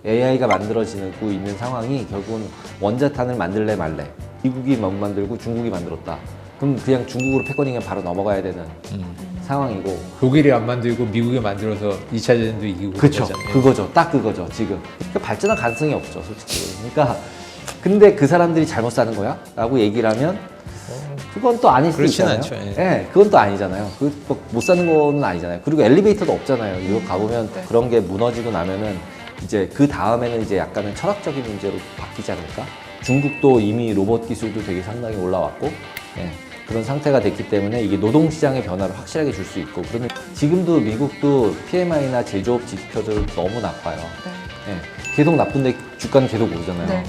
AI가 만들어지고 있는 상황이 결국은 원자탄을 만들래 말래. 미국이 못 만들고 중국이 만들었다. 그럼 그냥 중국으로 패거닝에 바로 넘어가야 되는 상황이고. 독일이 안 만들고 미국이 만들어서 2차 대전도 이기고 그렇죠. 그러잖아요. 그거죠. 딱 그거죠. 지금 그러니까 발전할 가능성이 없죠, 솔직히. 그러니까 근데 그 사람들이 잘못 사는 거야? 라고 얘기를 하면 그건 또 아닐 수 있잖아요. 않죠. 예. 네, 그건 또 아니잖아요. 못 사는 거는 아니잖아요. 그리고 엘리베이터도 없잖아요. 이거 가보면 네. 그런 게 무너지고 나면은 이제 그 다음에는 이제 약간은 철학적인 문제로 바뀌지 않을까? 중국도 이미 로봇 기술도 되게 상당히 올라왔고, 예, 그런 상태가 됐기 때문에 이게 노동시장의 변화를 확실하게 줄 수 있고, 그러면 지금도 미국도 PMI나 제조업 지표들 너무 나빠요. 네. 예, 계속 나쁜데 주가는 계속 오르잖아요. 네.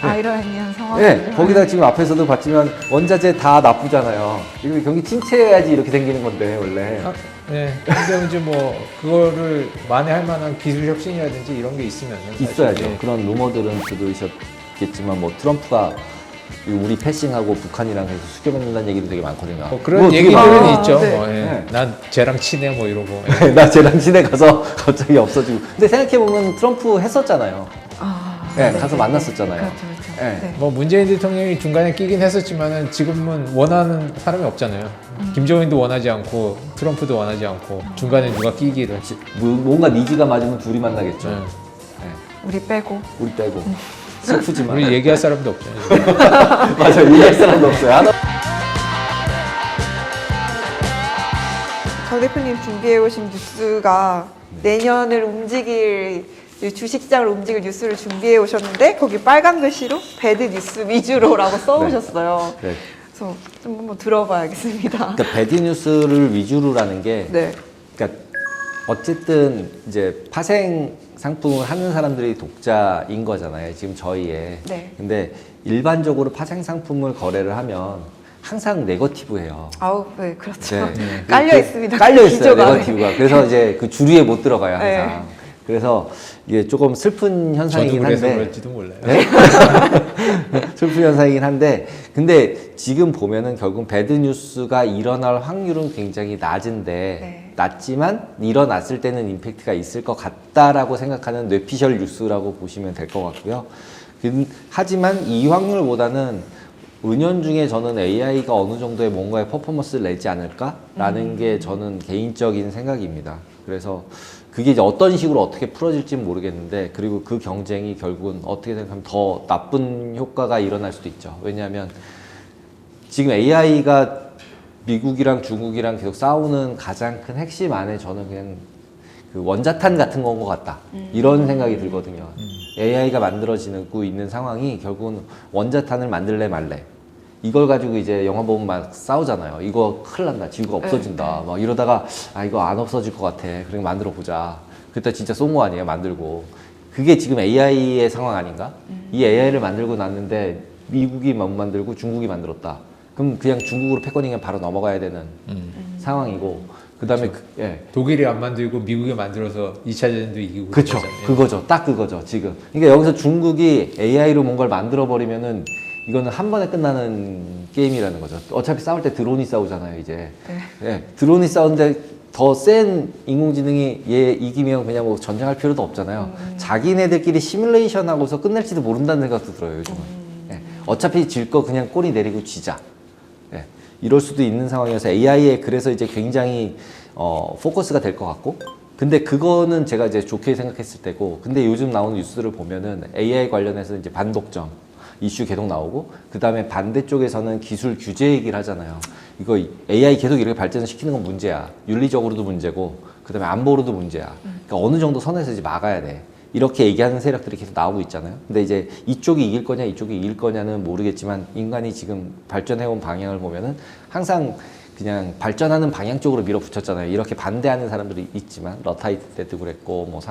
아이러니한 네, 상황이에요. 거기다 지금 앞에서도 봤지만 원자재 다 나쁘잖아요. 이거 경기 침체해야지 이렇게 생기는 건데 원래. 네. 근데 이제 뭐 그거를 만회할 만한 기술 혁신이라든지 이런 게 있으면 있어야죠. 그런 루머들은 들으셨겠지만 뭐 트럼프가 우리 패싱하고 북한이랑 계속 수교받는다는 얘기도 되게 많거든요. 뭐 그런 그거 되게 얘기들은 많아요. 있죠. 네. 뭐, 예. 네. 난 쟤랑 친해 뭐 이러고. 예. 나 쟤랑 시내 가서 갑자기 없어지고. 근데 생각해보면 트럼프 했었잖아요. 네, 가서 만났었잖아요. 그렇죠, 그렇죠. 네. 네. 뭐 문재인 대통령이 중간에 끼긴 했었지만은 지금은 원하는 사람이 없잖아요. 김정은도 원하지 않고 트럼프도 원하지 않고 중간에 누가 끼기를. 뭔가 니즈가 맞으면 둘이 만나겠죠. 네. 네. 우리 빼고. 우리 빼고. 슬프지만. 우리 얘기할 사람도 없죠. 맞아, 얘기할 사람도 없어요. 강 대표님 준비해 오신 뉴스가 내년을 움직일 주식시장을 움직일 뉴스를 준비해 오셨는데 거기 빨간 글씨로 배드 뉴스 위주로라고 써오셨어요. 네. 그래서 좀 한번 들어봐야겠습니다. 그러니까 배드 뉴스를 위주로라는 게, 네. 그러니까 어쨌든 이제 파생 상품을 하는 사람들이 독자인 거잖아요. 지금 저희의. 네. 근데 일반적으로 파생 상품을 거래를 하면 항상 네거티브해요. 아우, 네, 그렇죠. 네. 깔려 있습니다. 깔려 있어요, 기조가. 네거티브가. 그래서 이제 그 주류에 못 들어가요, 항상. 네. 그래서 이게 조금 슬픈 저도 현상이긴 그래서 한데. 그럴지도 몰라요. 네? 슬픈 현상이긴 한데, 근데 지금 보면은 결국 배드 뉴스가 일어날 확률은 굉장히 낮은데, 네. 낮지만 일어났을 때는 임팩트가 있을 것 같다라고 생각하는 뇌피셜 뉴스라고 보시면 될 것 같고요. 하지만 이 확률보다는 은연중에 저는 AI가 어느 정도의 뭔가의 퍼포먼스를 내지 않을까라는 게 저는 개인적인 생각입니다. 그래서 그게 이제 어떤 식으로 어떻게 풀어질지는 모르겠는데, 그리고 그 경쟁이 결국은 어떻게 생각하면 더 나쁜 효과가 일어날 수도 있죠. 왜냐하면 지금 AI가 미국이랑 중국이랑 계속 싸우는 가장 큰 핵심 안에 저는 그냥 그 원자탄 같은 건 것 같다. 이런 생각이 들거든요. AI가 만들어지고 있는 상황이 결국은 원자탄을 만들래 말래. 이걸 가지고 이제 영화 보면 막 싸우잖아요. 이거 큰일 난다. 지구가 없어진다. 막 이러다가 이거 안 없어질 것 같아. 그러니까 만들어 보자. 그때 진짜 쏜 거 아니에요. 만들고. 그게 지금 AI의 상황 아닌가? 이 AI를 만들고 났는데 미국이 못 만들고 중국이 만들었다. 그럼 그냥 중국으로 패거닝에 바로 넘어가야 되는 상황이고, 그다음에 예. 독일이 안 만들고 미국이 만들어서 2차 대전도 이기고 그쵸. 그러잖아요. 그거죠. 딱 그거죠. 지금. 그러니까 여기서 중국이 AI로 뭔가를 만들어 버리면은 이거는 한 번에 끝나는 게임이라는 거죠. 어차피 싸울 때 드론이 싸우잖아요, 이제. 네. 예. 드론이 싸우는데 더 센 인공지능이 얘 이기면 그냥 뭐 전쟁할 필요도 없잖아요. 자기네들끼리 시뮬레이션 하고서 끝낼지도 모른다는 생각도 들어요, 요즘은. 예. 어차피 질 거 그냥 꼬리 내리고 쥐자. 예. 이럴 수도 있는 상황이어서 AI에 그래서 이제 굉장히 포커스가 될 것 같고, 근데 그거는 제가 이제 좋게 생각했을 때고, 근데 요즘 나오는 뉴스들을 보면은 AI 관련해서 이제 반독점 이슈 계속 나오고, 그 다음에 반대쪽에서는 기술 규제 얘기를 하잖아요. 이거 AI 계속 이렇게 발전을 시키는 건 문제야. 윤리적으로도 문제고, 그 다음에 안보로도 문제야. 그러니까 어느 정도 선에서 이제 막아야 돼. 이렇게 얘기하는 세력들이 계속 나오고 있잖아요. 근데 이제 이쪽이 이길 거냐, 이쪽이 이길 거냐는 모르겠지만, 인간이 지금 발전해온 방향을 보면은 항상 그냥 발전하는 방향 쪽으로 밀어붙였잖아요. 이렇게 반대하는 사람들이 있지만, 러타이트 때도 그랬고, 뭐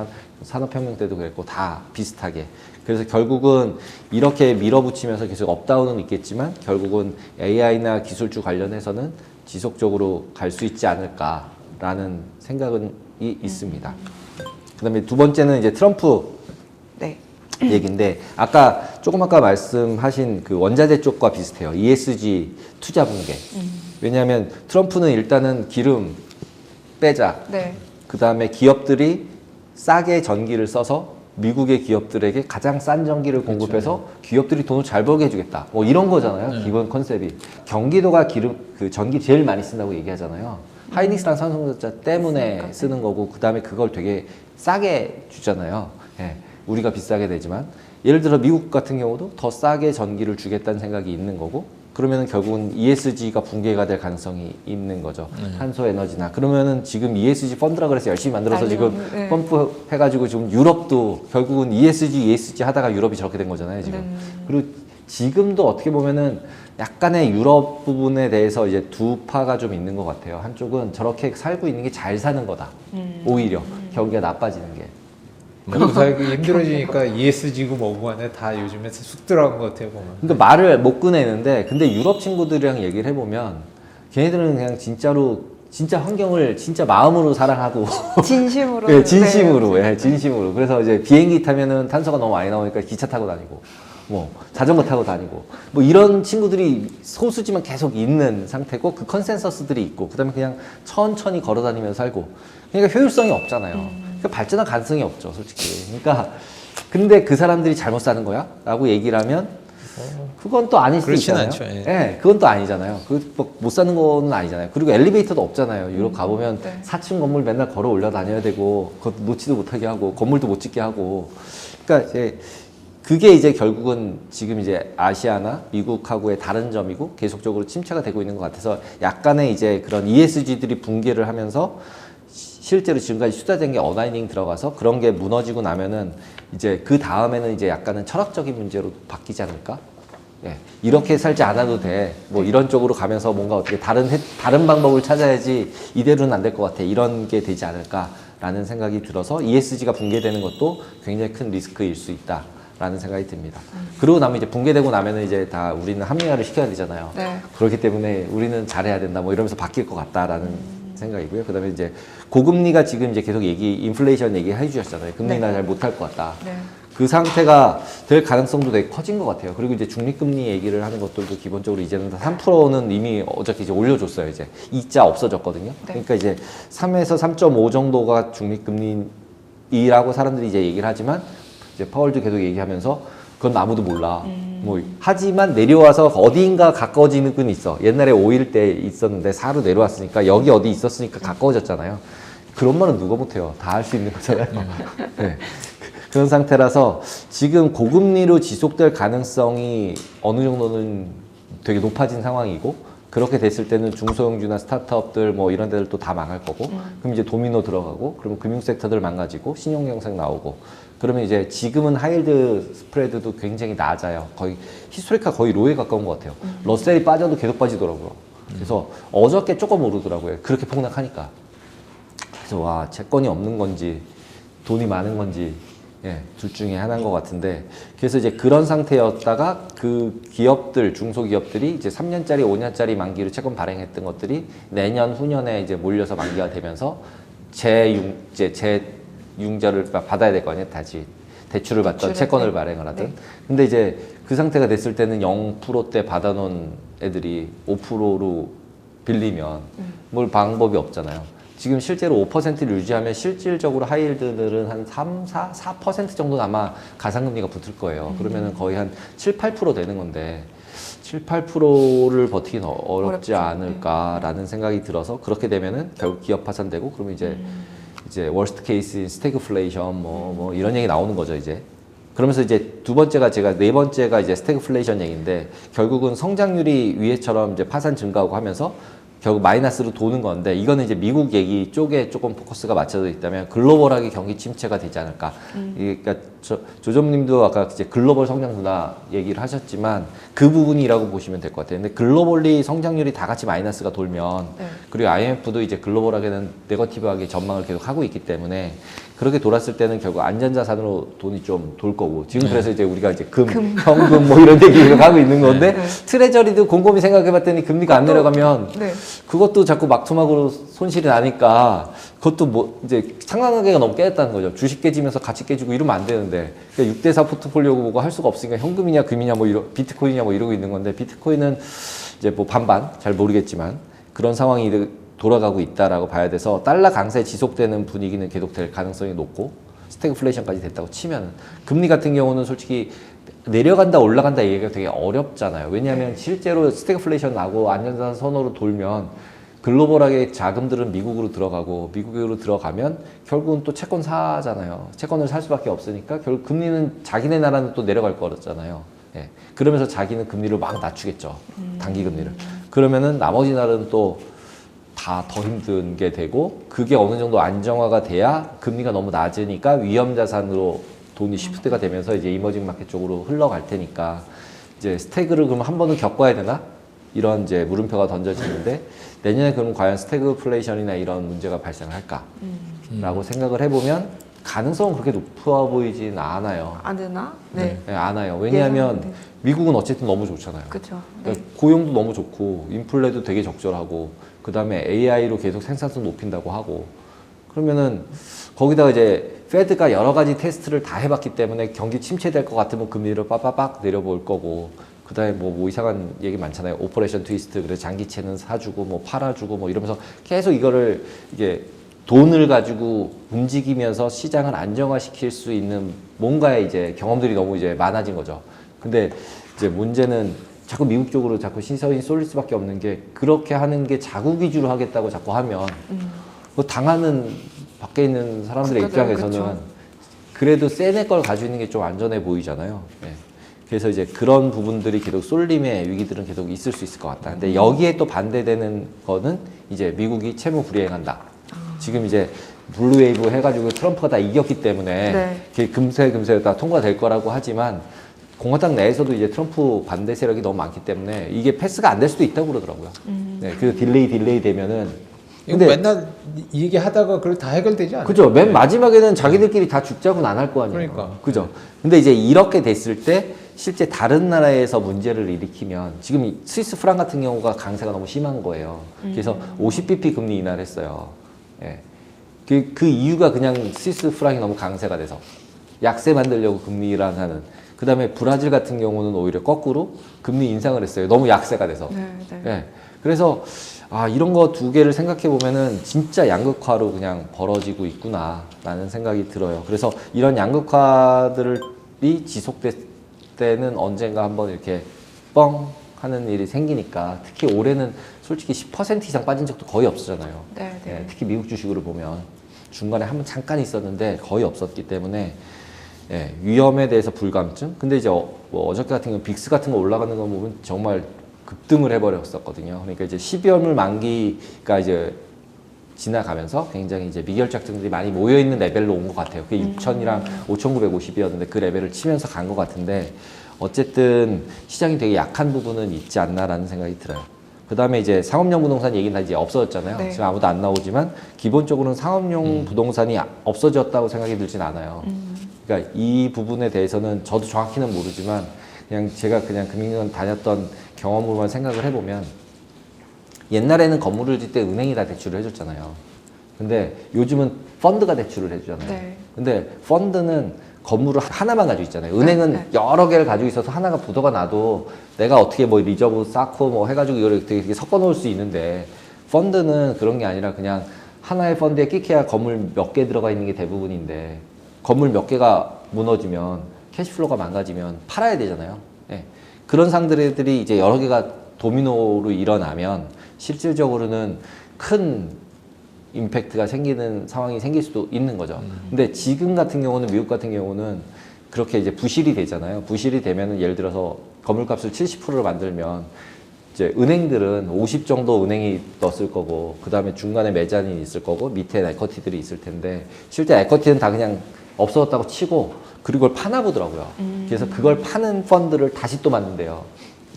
산업혁명 때도 그랬고, 다 비슷하게. 그래서 결국은 이렇게 밀어붙이면서 계속 업다운은 있겠지만, 결국은 AI나 기술주 관련해서는 지속적으로 갈 수 있지 않을까라는 생각은 있습니다. 그 다음에 두 번째는 이제 트럼프 네. 얘기인데, 조금 아까 말씀하신 그 원자재 쪽과 비슷해요. ESG 투자 붕괴. 왜냐하면 트럼프는 일단은 기름 빼자. 네. 그 다음에 기업들이 싸게 전기를 써서 미국의 기업들에게 가장 싼 전기를 공급해서 기업들이 돈을 잘 벌게 해주겠다. 뭐 이런 거잖아요. 기본 컨셉이. 경기도가 그 전기 제일 많이 쓴다고 얘기하잖아요. 하이닉스랑 삼성전자 때문에 쓰는 거고, 그 다음에 그걸 되게 싸게 주잖아요. 예, 우리가 비싸게 되지만. 예를 들어 미국 같은 경우도 더 싸게 전기를 주겠다는 생각이 있는 거고, 그러면은 결국은 ESG가 붕괴가 될 가능성이 있는 거죠. 탄소 에너지나. 그러면은 지금 ESG 펀드라 그래서 열심히 만들어서 지금 네. 펌프 해가지고 지금 유럽도 결국은 ESG 하다가 유럽이 저렇게 된 거잖아요, 지금. 그리고 지금도 어떻게 보면은 약간의 유럽 부분에 대해서 이제 두 파가 좀 있는 것 같아요. 한쪽은 저렇게 살고 있는 게 잘 사는 거다. 오히려 경기가 나빠지는 게. 먹고 살기 힘들어지니까 ESG고 뭐고 하네 다 요즘에 쑥 들어간 것 같아요 보면. 그러니까 말을 못 꺼내는데, 근데 유럽 친구들이랑 얘기를 해보면 걔네들은 그냥 진짜 환경을 진짜 마음으로 사랑하고 진심으로. 네, 진심으로. 예, 진심으로. 그래서 이제 비행기 타면은 탄소가 너무 많이 나오니까 기차 타고 다니고, 뭐 자전거 타고 다니고, 뭐 이런 친구들이 소수지만 계속 있는 상태고, 그 컨센서스들이 있고, 그다음에 그냥 천천히 걸어 다니면서 살고. 그러니까 효율성이 없잖아요. 그러니까 발전할 가능성이 없죠, 솔직히. 그러니까 근데 그 사람들이 잘못 사는 거야? 라고 얘기를 하면 그건 또 아닐 수도 그렇진 있잖아요. 않죠, 예. 예, 그건 또 아니잖아요. 못 사는 거는 아니잖아요. 그리고 엘리베이터도 없잖아요. 유럽 가보면 네. 4층 건물 맨날 걸어 올려 다녀야 되고, 그것 놓지도 못하게 하고, 건물도 못 짓게 하고. 그러니까 이제 그게 이제 결국은 지금 이제 아시아나 미국하고의 다른 점이고, 계속적으로 침체가 되고 있는 것 같아서 약간의 이제 그런 ESG들이 붕괴를 하면서 실제로 지금까지 투자된 게 어라이닝 들어가서 그런 게 무너지고 나면은 이제 그 다음에는 이제 약간은 철학적인 문제로 바뀌지 않을까? 예, 이렇게 살지 않아도 돼. 뭐 이런 쪽으로 가면서 뭔가 어떻게 다른 방법을 찾아야지 이대로는 안 될 것 같아. 이런 게 되지 않을까라는 생각이 들어서 ESG가 붕괴되는 것도 굉장히 큰 리스크일 수 있다라는 생각이 듭니다. 그러고 나면 이제 붕괴되고 나면은 이제 다 우리는 합리화를 시켜야 되잖아요. 네. 그렇기 때문에 우리는 잘해야 된다. 뭐 이러면서 바뀔 것 같다라는 생각이고요. 그다음에 이제 고금리가 지금 이제 계속 인플레이션 얘기 해주셨잖아요. 금리 인하 잘 못할 것 같다. 네. 그 상태가 될 가능성도 되게 커진 것 같아요. 그리고 이제 중립금리 얘기를 하는 것들도 기본적으로 이제는 3%는 이미 어저께 이제 올려줬어요. 이제 2자 없어졌거든요. 그러니까 이제 3에서 3.5 정도가 중립금리라고 사람들이 이제 얘기를 하지만, 이제 파월도 계속 얘기하면서 그건 아무도 몰라. 뭐 하지만 내려와서 어디인가 가까워지는 건 있어. 옛날에 5일 때 있었는데 4로 내려왔으니까 여기 어디 있었으니까 가까워졌잖아요. 그런 말은 누가 못해요. 다 할 수 있는 거잖아요. 네. 그런 상태라서 지금 고금리로 지속될 가능성이 어느 정도는 되게 높아진 상황이고, 그렇게 됐을 때는 중소형주나 스타트업들 뭐 이런 데들도 다 망할 거고, 그럼 이제 도미노 들어가고, 그러면 금융 섹터들 망가지고 신용 경색 나오고, 그러면 이제 지금은 하이힐드 스프레드도 굉장히 낮아요. 거의 히스토리카 거의 로에 가까운 것 같아요. 러셀이 빠져도 계속 빠지더라고요. 그래서 어저께 조금 오르더라고요. 그렇게 폭락하니까. 그래서 와, 채권이 없는 건지 돈이 많은 건지, 예, 둘 중에 하나인 것 같은데, 그래서 이제 그런 상태였다가 그 기업들, 중소기업들이 이제 3년짜리, 5년짜리 만기로 채권 발행했던 것들이 내년, 후년에 이제 몰려서 만기가 되면서 재융자를 받아야 될 거 아니에요, 다시. 대출을 받던 채권을 발행을 하든. 근데 이제 그 상태가 됐을 때는 0%대 받아놓은 애들이 5%로 빌리면 뭘 방법이 없잖아요. 지금 실제로 5%를 유지하면 실질적으로 하이힐드들은 한 4% 정도는 아마 가상금리가 붙을 거예요. 그러면은 거의 한 7, 8% 되는 건데 7, 8%를 버티기는 어렵지 않을까라는 생각이 들어서, 그렇게 되면은 결국 기업 파산되고, 그러면 이제 월스트 케이스 스태그플레이션 뭐 이런 얘기 나오는 거죠, 이제. 그러면서 이제 두 번째가 네 번째가 이제 스태그플레이션 얘기인데, 결국은 성장률이 위에처럼 이제 파산 증가하고 하면서 결국 마이너스로 도는 건데, 이거는 이제 미국 얘기 쪽에 조금 포커스가 맞춰져 있다면 글로벌하게 경기 침체가 되지 않을까. 그러니까 조점님도 아까 이제 글로벌 성장 둔화 얘기를 하셨지만 그 부분이라고 보시면 될 것 같아요. 근데 글로벌리 성장률이 다 같이 마이너스가 돌면, 그리고 IMF도 이제 글로벌하게는 네거티브하게 전망을 계속 하고 있기 때문에, 그렇게 돌았을 때는 결국 안전자산으로 돈이 좀 돌 거고, 지금 그래서 이제 우리가 이제 현금 뭐 이런 얘기를 하고 있는 건데, 트레저리도 곰곰이 생각해 봤더니 금리가 안 내려가면 그것도 자꾸 막토막으로 손실이 나니까, 그것도 뭐 이제 상관관계가 너무 깨졌다는 거죠. 주식 깨지면서 같이 깨지고 이러면 안 되는데, 그러니까 6대4 포트폴리오 보고 할 수가 없으니까 현금이냐 금이냐 뭐 비트코인이냐 뭐 이러고 있는 건데, 비트코인은 이제 뭐 반반 잘 모르겠지만 그런 상황이 돌아가고 있다라고 봐야 돼서, 달러 강세 지속되는 분위기는 계속 될 가능성이 높고, 스태그플레이션까지 됐다고 치면 금리 같은 경우는 솔직히 내려간다 올라간다 얘기가 되게 어렵잖아요. 왜냐하면 실제로 스태그플레이션 나고 안전자산 선호로 돌면 글로벌하게 자금들은 미국으로 들어가고 미국으로 들어가면 결국은 또 채권 사잖아요. 채권을 살 수밖에 없으니까 결국 금리는 자기네 나라는 또 내려갈 거잖아요. 예. 그러면서 자기는 금리를 막 낮추겠죠. 단기 금리를. 그러면은 나머지 나라는 또 다 더 힘든 게 되고 그게 어느 정도 안정화가 돼야 금리가 너무 낮으니까 위험 자산으로 돈이 시프트가 되면서 이제 이머징 마켓 쪽으로 흘러갈 테니까 이제 스태그를 그럼 한 번은 겪어야 되나? 이런 이제 물음표가 던져지는데 내년에 그럼 과연 스태그플레이션이나 이런 문제가 발생할까? 라고 생각을 해보면 가능성은 그렇게 높아 보이진 않아요. 안 되나? 네. 네, 않아요. 왜냐하면 네. 미국은 어쨌든 너무 좋잖아요. 그렇죠. 그러니까 고용도 너무 좋고 인플레도 되게 적절하고 그 다음에 AI로 계속 생산성 높인다고 하고 그러면은 거기다가 이제 페드가 여러 가지 테스트를 다 해봤기 때문에 경기 침체될 것 같으면 금리를 빠빠빡 내려볼 거고 그 다음에 뭐 이상한 얘기 많잖아요. 오퍼레이션 트위스트 그래서 장기채는 사주고 뭐 팔아주고 뭐 이러면서 계속 이거를 이게 돈을 가지고 움직이면서 시장을 안정화시킬 수 있는 뭔가의 이제 경험들이 너무 이제 많아진 거죠. 근데 이제 문제는 자꾸 미국 쪽으로 자꾸 시선이 쏠릴 수밖에 없는 게 그렇게 하는 게 자국 위주로 하겠다고 자꾸 하면 그 당하는 밖에 있는 사람들의 국가들, 입장에서는 그쵸. 그래도 세네 걸 가지고 있는 게 좀 안전해 보이잖아요. 네. 그래서 이제 그런 부분들이 계속 쏠림의 위기들은 계속 있을 수 있을 것 같다. 근데 여기에 또 반대되는 거는 이제 미국이 채무 불이행한다. 지금 이제 블루웨이브 해가지고 트럼프가 다 이겼기 때문에 네. 금세 다 통과될 거라고 하지만 공화당 내에서도 이제 트럼프 반대 세력이 너무 많기 때문에 이게 패스가 안 될 수도 있다고 그러더라고요. 네, 그 딜레이 되면은 이거 맨날 이 얘기 하다가 그걸 다 해결되지 않아요? 그죠. 맨 마지막에는 자기들끼리 다 죽자고는 안 할 거 아니에요. 그러니까. 그죠. 근데 이제 이렇게 됐을 때 실제 다른 나라에서 문제를 일으키면 지금 이 스위스 프랑 같은 경우가 강세가 너무 심한 거예요. 그래서 50bp 금리 인하를 했어요. 예. 그 이유가 그냥 스위스 프랑이 너무 강세가 돼서 약세 만들려고 금리 인하하는. 그 다음에 브라질 같은 경우는 오히려 거꾸로 금리 인상을 했어요. 너무 약세가 돼서. 네, 네. 예. 그래서 이런 거 두 개를 생각해 보면은 진짜 양극화로 그냥 벌어지고 있구나라는 생각이 들어요. 그래서 이런 양극화들이 지속될 때는 언젠가 한번 이렇게 뻥 하는 일이 생기니까 특히 올해는 솔직히 10% 이상 빠진 적도 거의 없었잖아요. 네, 네. 예, 특히 미국 주식으로 보면 중간에 한번 잠깐 있었는데 거의 없었기 때문에 예, 위험에 대해서 불감증. 근데 이제 뭐 어저께 같은 경우 빅스 같은 거 올라가는 거 보면 정말 급등을 해버렸었거든요. 그러니까 이제 12월물 만기가 이제 지나가면서 굉장히 이제 미결작증들이 많이 모여있는 레벨로 온 것 같아요. 그게 6,000이랑 5,950이었는데 그 레벨을 치면서 간 것 같은데 어쨌든 시장이 되게 약한 부분은 있지 않나라는 생각이 들어요. 그 다음에 이제 상업용 부동산 얘기는 다 이제 없어졌잖아요. 네. 지금 아무도 안 나오지만 기본적으로는 상업용 부동산이 없어졌다고 생각이 들진 않아요. 그러니까 이 부분에 대해서는 저도 정확히는 모르지만 그냥 제가 그냥 금융원 다녔던 경험으로만 생각을 해보면 옛날에는 건물을 짓 때 은행이 다 대출을 해줬잖아요. 근데 요즘은 펀드가 대출을 해주잖아요. 네. 근데 펀드는 건물을 하나만 가지고 있잖아요. 은행은 네. 여러 개를 가지고 있어서 하나가 부도가 나도 내가 어떻게 뭐 리저브 쌓고 뭐 해가지고 이걸 되게 섞어 놓을 수 있는데 펀드는 그런 게 아니라 그냥 하나의 펀드에 끼케야 건물 몇 개 들어가 있는 게 대부분인데 건물 몇 개가 무너지면 캐시플로가 망가지면 팔아야 되잖아요. 예. 그런 상들들이 이제 여러 개가 도미노로 일어나면 실질적으로는 큰 임팩트가 생기는 상황이 생길 수도 있는 거죠. 근데 지금 같은 경우는 미국 같은 경우는 그렇게 이제 부실이 되잖아요. 부실이 되면은 예를 들어서 건물값을 70%를 만들면 이제 은행들은 50 정도 은행이 넣었을 거고 그 다음에 중간에 매자닌이 있을 거고 밑에 에쿼티들이 있을 텐데 실제 에쿼티는 다 그냥 없어졌다고 치고 그리고 그걸 파나 보더라고요. 그래서 그걸 파는 펀드를 다시 또 만든대요.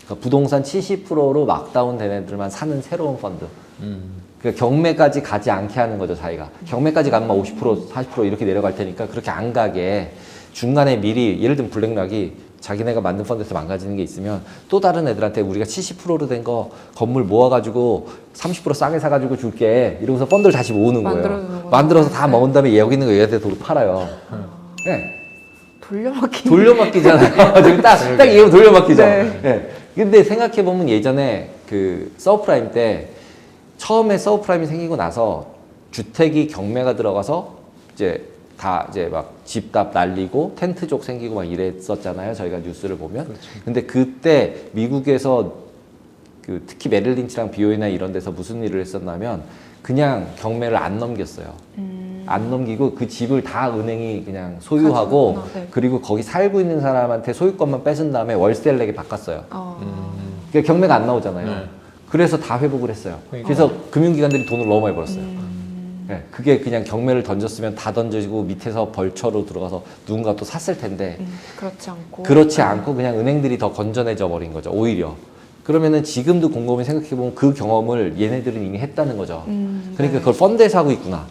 그러니까 부동산 70%로 막다운 된 애들만 사는 새로운 펀드. 그러니까 경매까지 가지 않게 하는 거죠, 자기가. 경매까지 가면 50%, 40% 이렇게 내려갈 테니까 그렇게 안 가게 중간에 미리 예를 들면 블랙락이 자기네가 만든 펀드에서 망가지는 게 있으면 또 다른 애들한테 우리가 70%로 된 거 건물 모아가지고 30% 싸게 사가지고 줄게 이러면서 펀드를 다시 모으는 거예요. 만들어주는 만들어서 다 네. 먹은 다음에 여기 있는 거 얘한테 도로 팔아요. 네. 돌려막기. 돌려막기잖아요. 지금 딱 이거 돌려막기죠. 네. 네. 근데 생각해보면 예전에 그 서브프라임 때 처음에 서브프라임이 생기고 나서 주택이 경매가 들어가서 이제 다 이제 막 집답 날리고 텐트족 생기고 막 이랬었잖아요. 저희가 뉴스를 보면. 그렇죠. 근데 그때 미국에서 그 특히 메릴 린치랑 BOA나 이런 데서 무슨 일을 했었냐면 그냥 경매를 안 넘겼어요. 안 넘기고 그 집을 다 은행이 그냥 소유하고 가져갔구나. 네. 그리고 거기 살고 있는 사람한테 소유권만 뺏은 다음에 월세를 내게 바꿨어요. 그러니까 경매가 안 나오잖아요. 네. 그래서 다 회복을 했어요. 그러니까. 그래서 금융기관들이 돈을 너무 많이 벌었어요. 네, 그게 그냥 경매를 던졌으면 다 던져지고 밑에서 벌처로 들어가서 누군가 또 샀을 텐데 그렇지 않고. 그렇지 않고 그냥 은행들이 더 건전해져 버린 거죠. 오히려. 그러면은 지금도 곰곰이 생각해보면 그 경험을 얘네들은 이미 했다는 거죠. 그러니까 그걸 펀드에서 하고 있구나.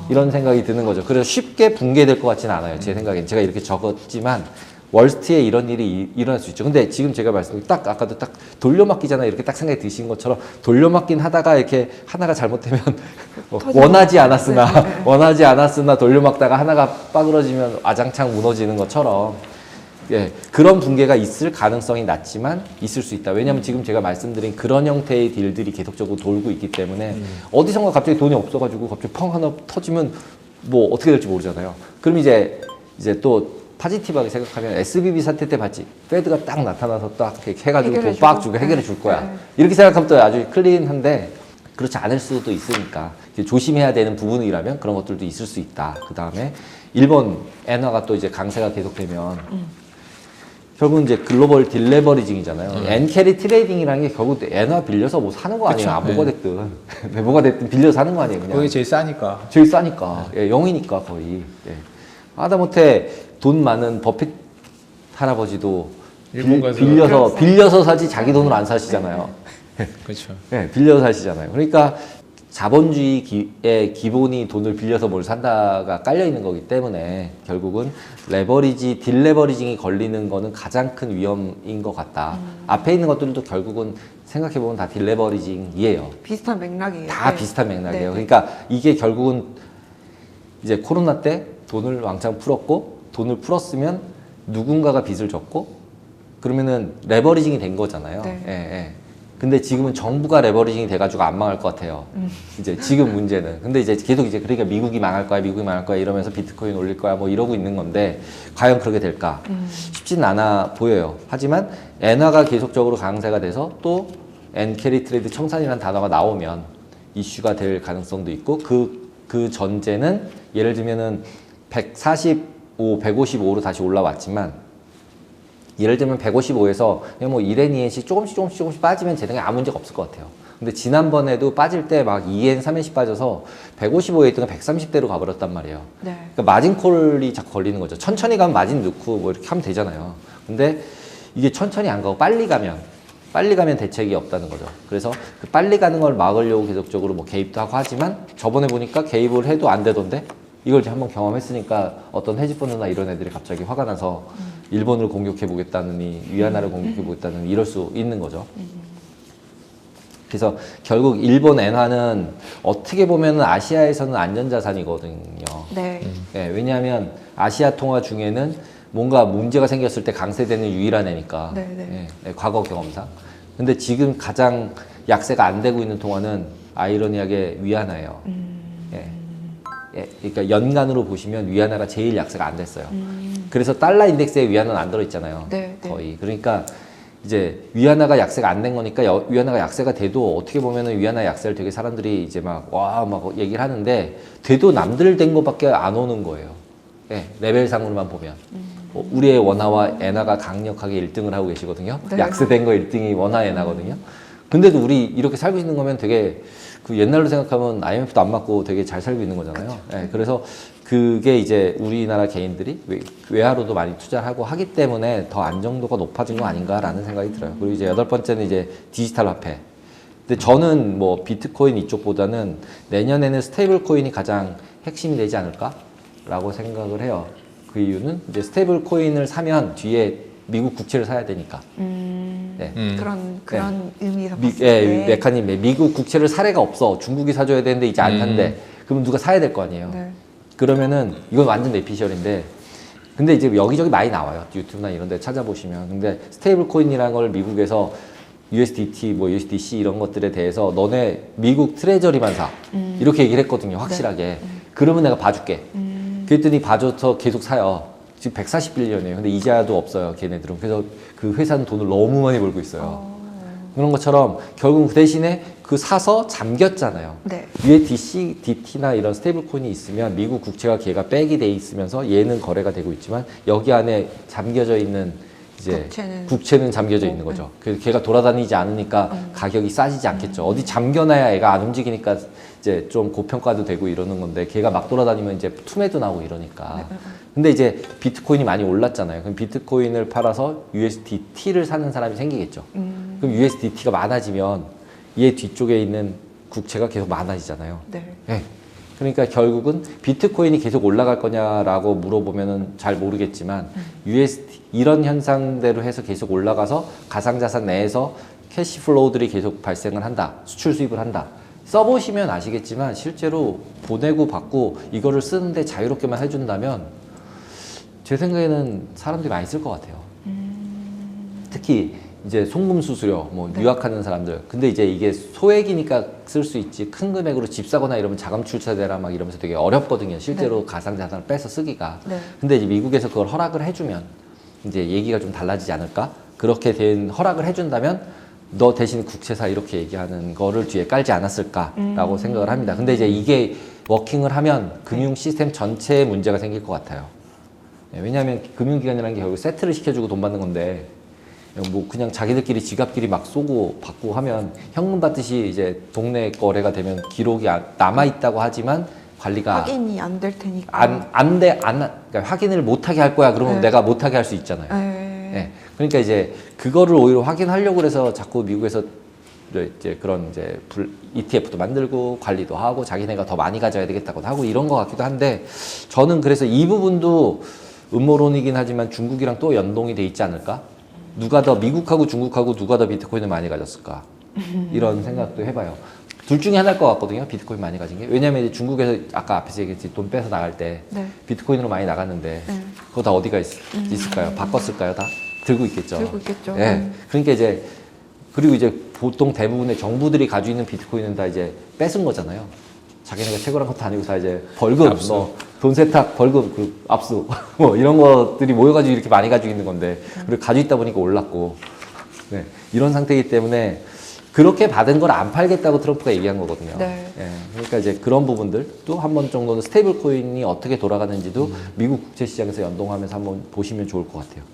이런 생각이 드는 거죠. 그래서 쉽게 붕괴될 것 같지는 않아요. 제 생각엔. 제가 이렇게 적었지만 월스트에 이런 일이 일어날 수 있죠. 근데 지금 제가 말씀드린 딱 아까도 딱 돌려막기잖아요. 이렇게 딱 생각이 드신 것처럼 돌려막긴 하다가 이렇게 하나가 잘못되면 원하지 않았으나 원하지 않았으나 돌려막다가 하나가 빠그러지면 아장창 무너지는 것처럼 예, 그런 붕괴가 있을 가능성이 낮지만 있을 수 있다. 왜냐하면 지금 제가 말씀드린 그런 형태의 딜들이 계속적으로 돌고 있기 때문에 어디선가 갑자기 돈이 없어가지고 갑자기 펑 하나 터지면 뭐 어떻게 될지 모르잖아요. 그럼 이제 또 파지티브하게 생각하면 SBB 사태 때 봤지. 페드가 딱 나타나서 딱 이렇게 해가지고 돈 해결해주고. 빡 주고 해결해 줄 거야. 네. 이렇게 생각하면 또 아주 클린한데 그렇지 않을 수도 있으니까 조심해야 되는 부분이라면 그런 것들도 있을 수 있다. 그 다음에 일본 엔화가 또 이제 강세가 계속되면 결국은 이제 글로벌 딜레버리징이잖아요. 엔캐리 트레이딩이라는 게 결국 엔화 빌려서 뭐 사는 거 아니에요. 그쵸. 아, 뭐가 됐든. 뭐가 됐든 빌려 사는 거 아니에요. 그냥. 그게 제일 싸니까. 제일 싸니까. 예, 0이니까 거의. 예. 하다못해 돈 많은 버핏 할아버지도 일본 가서 빌려서 사지 자기 돈으로 안 사시잖아요. 그렇죠. 네, 빌려서 사시잖아요. 그러니까 자본주의의 기본이 돈을 빌려서 뭘 산다가 깔려 있는 거기 때문에 결국은 딜레버리징이 걸리는 거는 가장 큰 위험인 것 같다. 앞에 있는 것들도 결국은 생각해보면 다 딜레버리징이에요. 비슷한 맥락이에요. 다 네. 비슷한 맥락이에요. 네. 그러니까 이게 결국은 이제 코로나 때 돈을 왕창 풀었고 돈을 풀었으면 누군가가 빚을 졌고 그러면은 레버리징이 된 거잖아요. 네. 예, 예. 근데 지금은 정부가 레버리징이 돼가지고 안 망할 것 같아요. 이제 지금 문제는. 근데 이제 계속 이제 그러니까 미국이 망할 거야 이러면서 비트코인 올릴 거야 뭐 이러고 있는 건데 과연 그렇게 될까? 쉽지는 않아 보여요. 하지만 엔화가 계속적으로 강세가 돼서 또 엔캐리 트레이드 청산이라는 단어가 나오면 이슈가 될 가능성도 있고 그 전제는 예를 들면은 145, 155로 다시 올라왔지만 예를 들면 155에서 그냥 뭐 1엔, 2엔씩 조금씩 빠지면 제 생각에 아무 문제가 없을 것 같아요. 근데 지난번에도 빠질 때 막 2엔, 3엔씩 빠져서 155에 있던 거 130대로 가버렸단 말이에요. 네. 그러니까 마진콜이 자꾸 걸리는 거죠. 천천히 가면 마진 넣고 뭐 이렇게 하면 되잖아요. 근데 이게 천천히 안 가고 빨리 가면 대책이 없다는 거죠. 그래서 그 빨리 가는 걸 막으려고 계속적으로 뭐 개입도 하고 하지만 저번에 보니까 개입을 해도 안 되던데 이걸 이제 한번 경험했으니까 어떤 헤지펀드나 이런 애들이 갑자기 화가 나서 일본을 공격해 보겠다느니 위안화를 공격해 보겠다느니 이럴 수 있는 거죠. 그래서 결국 일본 엔화는 어떻게 보면 아시아에서는 안전자산이거든요. 네. 예, 왜냐하면 아시아 통화 중에는 뭔가 문제가 생겼을 때 강세되는 유일한 애니까. 네, 네. 예, 과거 경험상. 근데 지금 가장 약세가 안 되고 있는 통화는 아이러니하게 위안화예요. 예. 예, 그러니까 연간으로 보시면 위안화가 제일 약세가 안 됐어요. 그래서 달러 인덱스에 위안화는 안 들어있잖아요. 네, 네. 거의. 그러니까 이제 위안화가 약세가 안 된 거니까 위안화가 약세가 돼도 어떻게 보면은 위안화 약세를 되게 사람들이 이제 막 얘기를 하는데 돼도 남들 된 것밖에 안 오는 거예요. 예, 레벨상으로만 보면. 우리의 원화와 엔화가 강력하게 1등을 하고 계시거든요. 네. 약세된 거 1등이 원화 엔화거든요. 근데도 우리 이렇게 살고 있는 거면 되게 그 옛날로 생각하면 IMF도 안 맞고 되게 잘 살고 있는 거잖아요. 예, 그래서 그게 이제 우리나라 개인들이 외화로도 많이 투자하고 하기 때문에 더 안정도가 높아진 거 아닌가라는 생각이 들어요. 그리고 이제 8번째는 이제 디지털 화폐. 근데 저는 뭐 비트코인 이쪽보다는 내년에는 스테이블 코인이 가장 핵심이 되지 않을까라고 생각을 해요. 그 이유는 이제 스테이블 코인을 사면 뒤에 미국 국채를 사야 되니까. 네. 그런 의미에서 봤을 예, 때. 메카님의 미국 국채를 사례가 없어. 중국이 사줘야 되는데 이제 안 산대. 그러면 누가 사야 될 거 아니에요. 네. 그러면은 이건 완전 내피셜인데 근데 이제 여기저기 많이 나와요. 유튜브나 이런 데 찾아보시면. 근데 스테이블 코인이라는 걸 미국에서 USDT, 뭐 USDC 이런 것들에 대해서 너네 미국 트레저리만 사. 이렇게 얘기를 했거든요. 확실하게. 그러면 내가 봐줄게. 그랬더니 봐줘서 계속 사요. 지금 140빌리언이에요. 근데 이자도 없어요, 걔네들은. 그래서 그 회사는 돈을 너무 많이 벌고 있어요. 그런 것처럼 결국 그 대신에 그 사서 잠겼잖아요. 네. 위에 DT나 이런 스테이블 코인이 있으면 미국 국채가 걔가 백이 돼 있으면서 얘는 거래가 되고 있지만 여기 안에 잠겨져 있는 이제 국채는 잠겨져 있는 거죠. 그래서 걔가 돌아다니지 않으니까 가격이 싸지지 않겠죠. 어디 잠겨놔야 애가 안 움직이니까 이제 좀 고평가도 되고 이러는 건데 걔가 막 돌아다니면 이제 투매도 나고 이러니까. 근데 이제 비트코인이 많이 올랐잖아요. 그럼 비트코인을 팔아서 USDT를 사는 사람이 생기겠죠. 그럼 USDT가 많아지면 얘 뒤쪽에 있는 국채가 계속 많아지잖아요. 네. 네. 그러니까 결국은 비트코인이 계속 올라갈 거냐라고 물어보면은 잘 모르겠지만 USD 이런 현상대로 해서 계속 올라가서 가상자산 내에서 캐시플로우들이 계속 발생을 한다. 수출 수입을 한다. 써보시면 아시겠지만 실제로 보내고 받고 이거를 쓰는데 자유롭게만 해준다면 제 생각에는 사람들이 많이 쓸 것 같아요. 특히 이제 송금 수수료, 뭐 유학하는 사람들. 근데 이제 이게 소액이니까 쓸 수 있지. 큰 금액으로 집 사거나 이러면 자금 출처대라 막 이러면서 되게 어렵거든요. 실제로 가상자산을 빼서 쓰기가. 네. 근데 이제 미국에서 그걸 허락을 해주면 이제 얘기가 좀 달라지지 않을까? 그렇게 된 허락을 해준다면 너 대신 국채사 이렇게 얘기하는 거를 뒤에 깔지 않았을까라고 생각을 합니다. 근데 이제 이게 워킹을 하면 금융 시스템 전체에 문제가 생길 것 같아요. 왜냐하면 금융기관이라는 게 결국 세트를 시켜주고 돈 받는 건데 뭐 그냥 자기들끼리 지갑끼리 막 쏘고 받고 하면 현금 받듯이 이제 동네 거래가 되면 기록이 남아 있다고 하지만 관리가 확인이 안 될 테니까. 그러니까 확인을 못하게 할 거야. 그러면 네. 내가 못하게 할 수 있잖아요. 네. 그러니까 이제 그거를 오히려 확인하려고 그래서 자꾸 미국에서 이제 그런 이제 ETF도 만들고 관리도 하고 자기네가 더 많이 가져야 되겠다고 하고 이런 것 같기도 한데 저는 그래서 이 부분도 음모론이긴 하지만 중국이랑 또 연동이 돼 있지 않을까? 누가 더 미국하고 중국하고 누가 더 비트코인을 많이 가졌을까? 이런 생각도 해봐요. 둘 중에 하나일 것 같거든요. 비트코인 많이 가진 게. 왜냐면 이제 중국에서 아까 앞에서 얘기했지 돈 빼서 나갈 때 네. 비트코인으로 많이 나갔는데 그거 다 어디가 있을까요? 바꿨을까요? 다 들고 있겠죠. 들고 있겠죠. 예. 그러니까 이제 그리고 이제 보통 대부분의 정부들이 가지고 있는 비트코인은 다 이제 뺏은 거잖아요. 자기네가 채굴한 것도 아니고 다 이제 벌금, 압수. 뭐 돈 세탁, 벌금, 그 압수 뭐 이런 것들이 모여가지고 이렇게 많이 가지고 있는 건데 그리고 가지고 있다 보니까 올랐고 네. 이런 상태이기 때문에 그렇게 받은 걸 안 팔겠다고 트럼프가 얘기한 거거든요. 네. 예, 그러니까 이제 그런 부분들 또 한 번 정도는 스테이블 코인이 어떻게 돌아가는지도 미국 국채 시장에서 연동하면서 한번 보시면 좋을 것 같아요.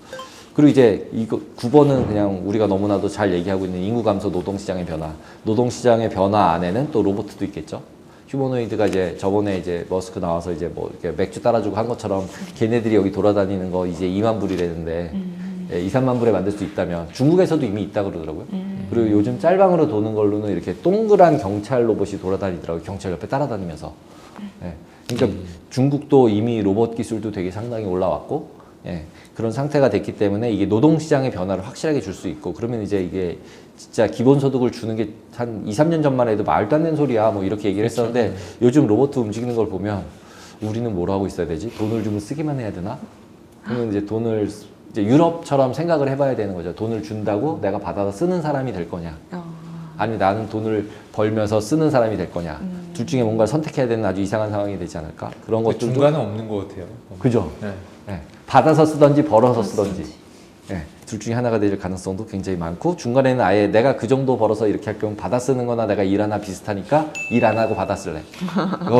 그리고 이제 이거 9번은 그냥 우리가 너무나도 잘 얘기하고 있는 인구 감소 노동 시장의 변화. 노동 시장의 변화 안에는 또 로봇도 있겠죠. 휴머노이드가 이제 저번에 이제 머스크 나와서 이제 뭐 이렇게 맥주 따라주고 한 것처럼 걔네들이 여기 돌아다니는 거 이제 2만 불이라는데 2, 3만 불에 만들 수 있다면 중국에서도 이미 있다 그러더라고요. 그리고 요즘 짤방으로 도는 걸로는 이렇게 동그란 경찰 로봇이 돌아다니더라고요. 경찰 옆에 따라다니면서. 예. 그러니까 중국도 이미 로봇 기술도 되게 상당히 올라왔고 예. 그런 상태가 됐기 때문에 이게 노동시장의 변화를 확실하게 줄 수 있고 그러면 이제 이게 진짜 기본소득을 주는 게 한 2, 3년 전만 해도 말도 안 되는 소리야 뭐 이렇게 얘기를 했었는데 요즘 로봇 움직이는 걸 보면 우리는 뭘 하고 있어야 되지? 돈을 주면 쓰기만 해야 되나? 그러면 이제 돈을 이제 유럽처럼 생각을 해봐야 되는 거죠. 돈을 준다고 내가 받아서 쓰는 사람이 될 거냐? 아니 나는 돈을 벌면서 쓰는 사람이 될 거냐? 둘 중에 뭔가를 선택해야 되는 아주 이상한 상황이 되지 않을까? 그런 것들도 중간은 없는 것 같아요. 그죠? 네. 예, 받아서 쓰던지 벌어서 쓰던지 예, 둘 중에 하나가 될 가능성도 굉장히 많고 중간에는 아예 내가 그 정도 벌어서 이렇게 할 경우 받아 쓰는 거나 내가 일 하나 비슷하니까 일 안 하고 받아 쓸래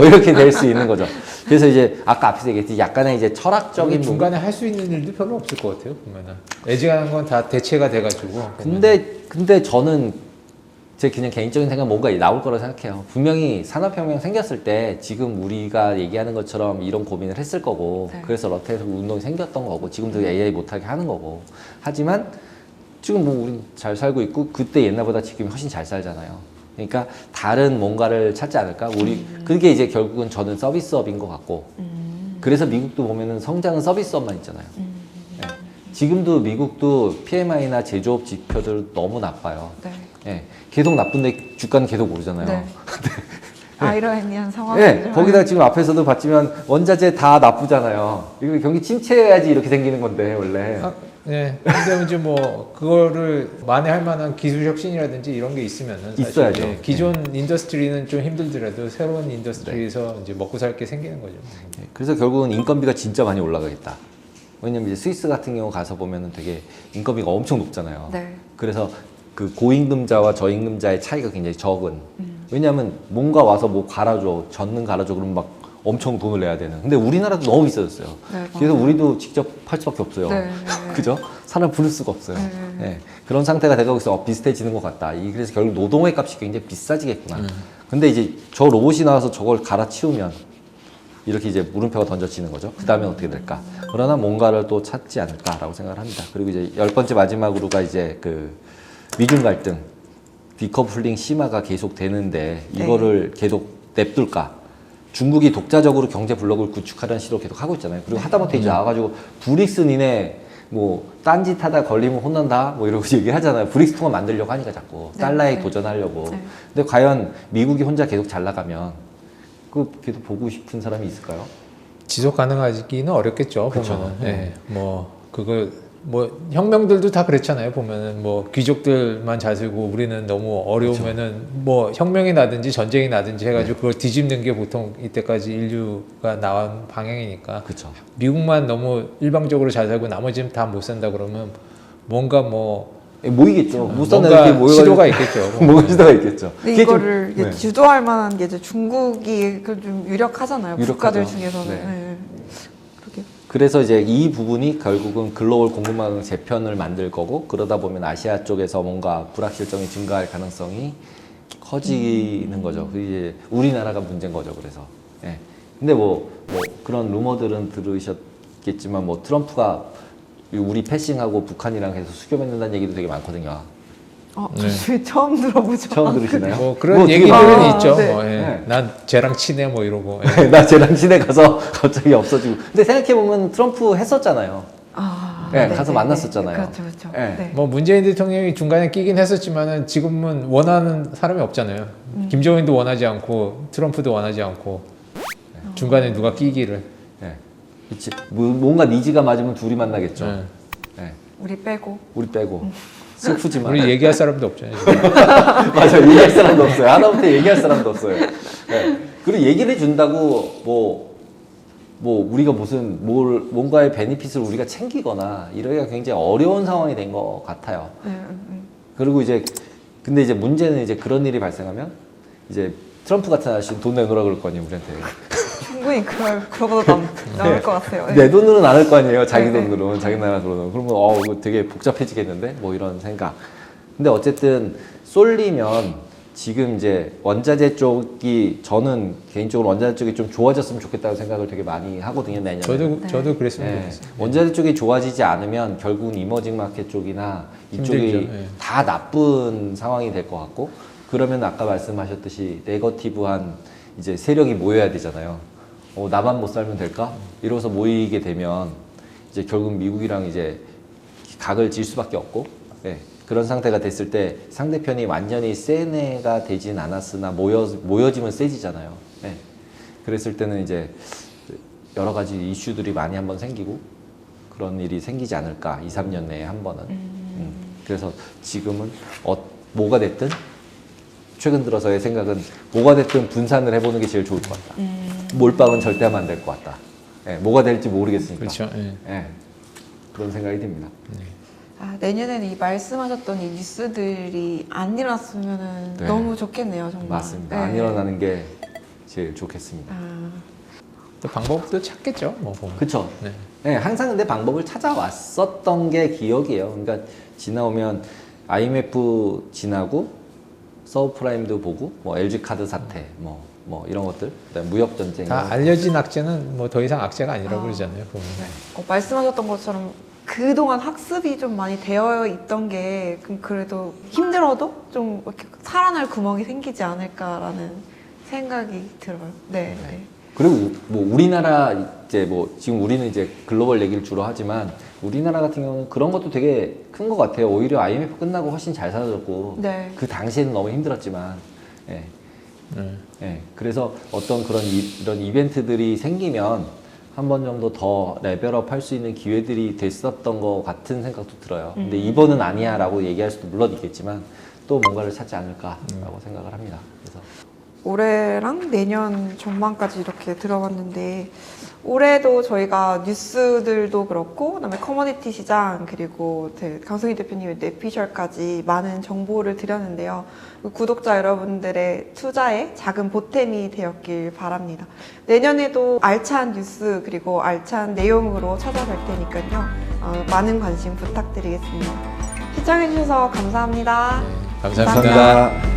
이렇게 될 수 있는 거죠. 그래서 이제 아까 앞에서 얘기했듯이 약간의 이제 철학적인 중간에 할 수 있는 일도 별로 없을 것 같아요. 보면은 애지간한 건 다 대체가 돼가지고. 근데 저는 제 그냥 개인적인 생각은 뭔가 나올 거라고 생각해요. 분명히 산업혁명 생겼을 때 지금 우리가 얘기하는 것처럼 이런 고민을 했을 거고 네. 그래서 러테에서 운동이 생겼던 거고 지금도 AI 못하게 하는 거고 하지만 지금 뭐 우린 잘 살고 있고 그때 옛날보다 지금이 훨씬 잘 살잖아요. 그러니까 다른 뭔가를 찾지 않을까? 그게 이제 결국은 저는 서비스업인 것 같고 그래서 미국도 보면은 성장은 서비스업만 있잖아요. 네. 지금도 미국도 PMI나 제조업 지표들 너무 나빠요. 네. 예, 계속 나쁜데 주가는 계속 오르잖아요. 네. 아이러니한 상황이죠. 예, 거기다 지금 앞에서도 봤지만 원자재 다 나쁘잖아요. 이거 경기 침체해야지 이렇게 생기는 건데 원래. 네. 근데 이제 뭐 그거를 만회할 만한 기술 혁신이라든지 이런 게 있으면은 사실 있어야죠. 이제 기존 인더스트리는 좀 힘들더라도 새로운 인더스트리에서 이제 먹고 살 게 생기는 거죠. 그래서 결국은 인건비가 진짜 많이 올라가겠다. 왜냐면 이제 스위스 같은 경우 가서 보면은 되게 인건비가 엄청 높잖아요. 네. 그래서 그 고임금자와 저임금자의 차이가 굉장히 적은. 왜냐하면 뭔가 와서 뭐 갈아줘, 젓는 갈아줘 그러면 막 엄청 돈을 내야 되는. 근데 우리나라도 너무 비싸졌어요. 네, 그래서 맞아요. 우리도 직접 할 수밖에 없어요. 네. 그죠? 사람 부를 수가 없어요. 네. 네. 그런 상태가 돼가고 있어. 비슷해지는 것 같다. 그래서 결국 노동의 값이 굉장히 비싸지겠구나. 근데 이제 저 로봇이 나와서 저걸 갈아치우면 이렇게 이제 물음표가 던져지는 거죠. 그 다음에 어떻게 될까? 그러나 뭔가를 또 찾지 않을까라고 생각을 합니다. 그리고 이제 10번째 마지막으로가 이제 그 미중 갈등, 디커플링 심화가 계속 되는데 이거를 계속 냅둘까? 중국이 독자적으로 경제 블록을 구축하려는 시도를 계속 하고 있잖아요. 그리고 하다못해 이제 나와가지고 브릭스 니네 뭐 딴짓하다 걸리면 혼난다 뭐 이러고 얘기를 하잖아요. 브릭스 통화 만들려고 하니까 자꾸 네. 달러에 네. 도전하려고. 네. 근데 과연 미국이 혼자 계속 잘 나가면 그 계속 보고 싶은 사람이 있을까요? 지속 가능하기는 어렵겠죠. 그쵸. 보면은. 네. 뭐 그거 뭐 혁명들도 다 그랬잖아요. 보면은 뭐 귀족들만 잘 살고 우리는 너무 어려우면은 뭐 혁명이 나든지 전쟁이 나든지 해가지고 그걸 뒤집는 게 보통 이때까지 인류가 나온 방향이니까. 그렇죠. 미국만 너무 일방적으로 잘 살고 나머지는 다 못 산다 그러면 뭔가 뭐 모이겠죠. 못 사는 뭔가 이렇게 모여가지고 시도가 있겠죠. 뭔가 시도가 있겠죠. 근데 그게 좀- 이거를 이제 네. 주도할 만한 게 이제 중국이 그 좀 유력하잖아요. 유력하죠. 국가들 중에서는. 네. 네. 그러게요. 그래서 이제 이 부분이 결국은 글로벌 공급망 재편을 만들 거고 그러다 보면 아시아 쪽에서 뭔가 불확실성이 증가할 가능성이 커지는 거죠. 그게 이제 우리나라가 문제인 거죠. 그래서. 예. 근데 뭐 그런 루머들은 들으셨겠지만 뭐 트럼프가 우리 패싱하고 북한이랑 해서 수교 맺는다는 얘기도 되게 많거든요. 저 처음 들어보죠. 처음 들으시나요? 뭐 그런 뭐 되게 얘기들은 많아요. 있죠. 네. 뭐, 예. 네. 난 쟤랑 친해 뭐 이러고. 예. 나 쟤랑 시내 가서 갑자기 없어지고. 근데 생각해보면 트럼프 했었잖아요. 네, 가서 만났었잖아요. 그렇죠, 그렇죠. 네. 네. 뭐 문재인 대통령이 중간에 끼긴 했었지만은 지금은 원하는 사람이 없잖아요. 김정은도 원하지 않고 트럼프도 원하지 않고 중간에 누가 끼기를. 네. 그치. 뭔가 니즈가 맞으면 둘이 만나겠죠. 예. 네. 우리 빼고. 우리 빼고. 슬프지만. 우리 얘기할 사람도 없잖아요. 지금. 맞아. 얘기할 사람도 없어요. 하다못해 얘기할 사람도 없어요. 네. 그리고 얘기를 해준다고 뭐 우리가 무슨 뭔가의 베니핏을 우리가 챙기거나 이러기가 굉장히 어려운 상황이 된 것 같아요. 그리고 이제 근데 이제 문제는 이제 그런 일이 발생하면 이제 트럼프 같은 아저씨는 돈 내놓으라 그럴 거 아니에요, 우리한테. 충분히 그러고도 나올 것 같아요. 네. 내 돈으로는 안 할 거 아니에요, 자기 네, 네. 돈으로는. 자기 나라 돈으로는. 그러면 이거 되게 복잡해지겠는데? 뭐 이런 생각. 근데 어쨌든 쏠리면 지금 이제 원자재 쪽이 저는 개인적으로 원자재 쪽이 좀 좋아졌으면 좋겠다고 생각을 되게 많이 하거든요, 내년에. 저도 그랬으면 네. 좋겠어요. 원자재 쪽이 좋아지지 않으면 결국은 이머징 마켓 쪽이나 이쪽이 힘들죠. 네. 다 나쁜 상황이 될 것 같고 그러면 아까 말씀하셨듯이 네거티브한 이제 세력이 모여야 되잖아요. 나만 못 살면 될까? 이러고서 모이게 되면 이제 결국 미국이랑 이제 각을 질 수밖에 없고 네. 그런 상태가 됐을 때 상대편이 완전히 센 애가 되진 않았으나 모여지면 세지잖아요. 네. 그랬을 때는 이제 여러 가지 이슈들이 많이 한번 생기고 그런 일이 생기지 않을까 2, 3년 내에 한 번은. 그래서 지금은 뭐가 됐든 최근 들어서의 생각은 뭐가 됐든 분산을 해보는 게 제일 좋을 것 같다. 몰빵은 절대 하면 안 될 것 같다. 네, 뭐가 될지 모르겠으니까. 그렇죠. 예. 네, 그런 생각이 듭니다. 내년에는 이 말씀하셨던 이 뉴스들이 안 일어났으면 네. 너무 좋겠네요, 정말. 맞습니다. 네. 안 일어나는 게 제일 좋겠습니다. 또 방법도 찾겠죠. 뭐 보면. 그렇죠. 네. 네, 항상 근데 방법을 찾아왔었던 게 기억이에요. 그러니까 지나오면 IMF 지나고 서브프라임도 보고 뭐 LG 카드 사태 뭐 이런 것들, 그다음에 무역 전쟁. 다 알려진 악재는 뭐 더 이상 악재가 아니라고 그러잖아요. 보면. 말씀하셨던 것처럼 그동안 학습이 좀 많이 되어 있던 게 그래도 힘들어도 좀 이렇게 살아날 구멍이 생기지 않을까라는 생각이 들어요. 네. 네. 그리고 뭐 우리나라 이제 뭐 지금 우리는 이제 글로벌 얘기를 주로 하지만 우리나라 같은 경우는 그런 것도 되게 큰 것 같아요. 오히려 IMF 끝나고 훨씬 잘 살아졌고 네. 그 당시에는 너무 힘들었지만, 예. 그래서 어떤 그런 이런 이벤트들이 생기면 한 번 정도 더 레벨업 할 수 있는 기회들이 됐었던 것 같은 생각도 들어요. 근데 이번은 아니야 라고 얘기할 수도 물론 있겠지만 또 뭔가를 찾지 않을까라고 생각을 합니다. 그래서 올해랑 내년 전망까지 이렇게 들어봤는데 올해도 저희가 뉴스들도 그렇고 그다음에 커머니티 시장 그리고 강성희 대표님의 뇌피셜까지 많은 정보를 드렸는데요. 구독자 여러분들의 투자에 작은 보탬이 되었길 바랍니다. 내년에도 알찬 뉴스 그리고 알찬 내용으로 찾아뵐 테니까요. 많은 관심 부탁드리겠습니다. 시청해주셔서 감사합니다. 감사합니다. 감사합니다.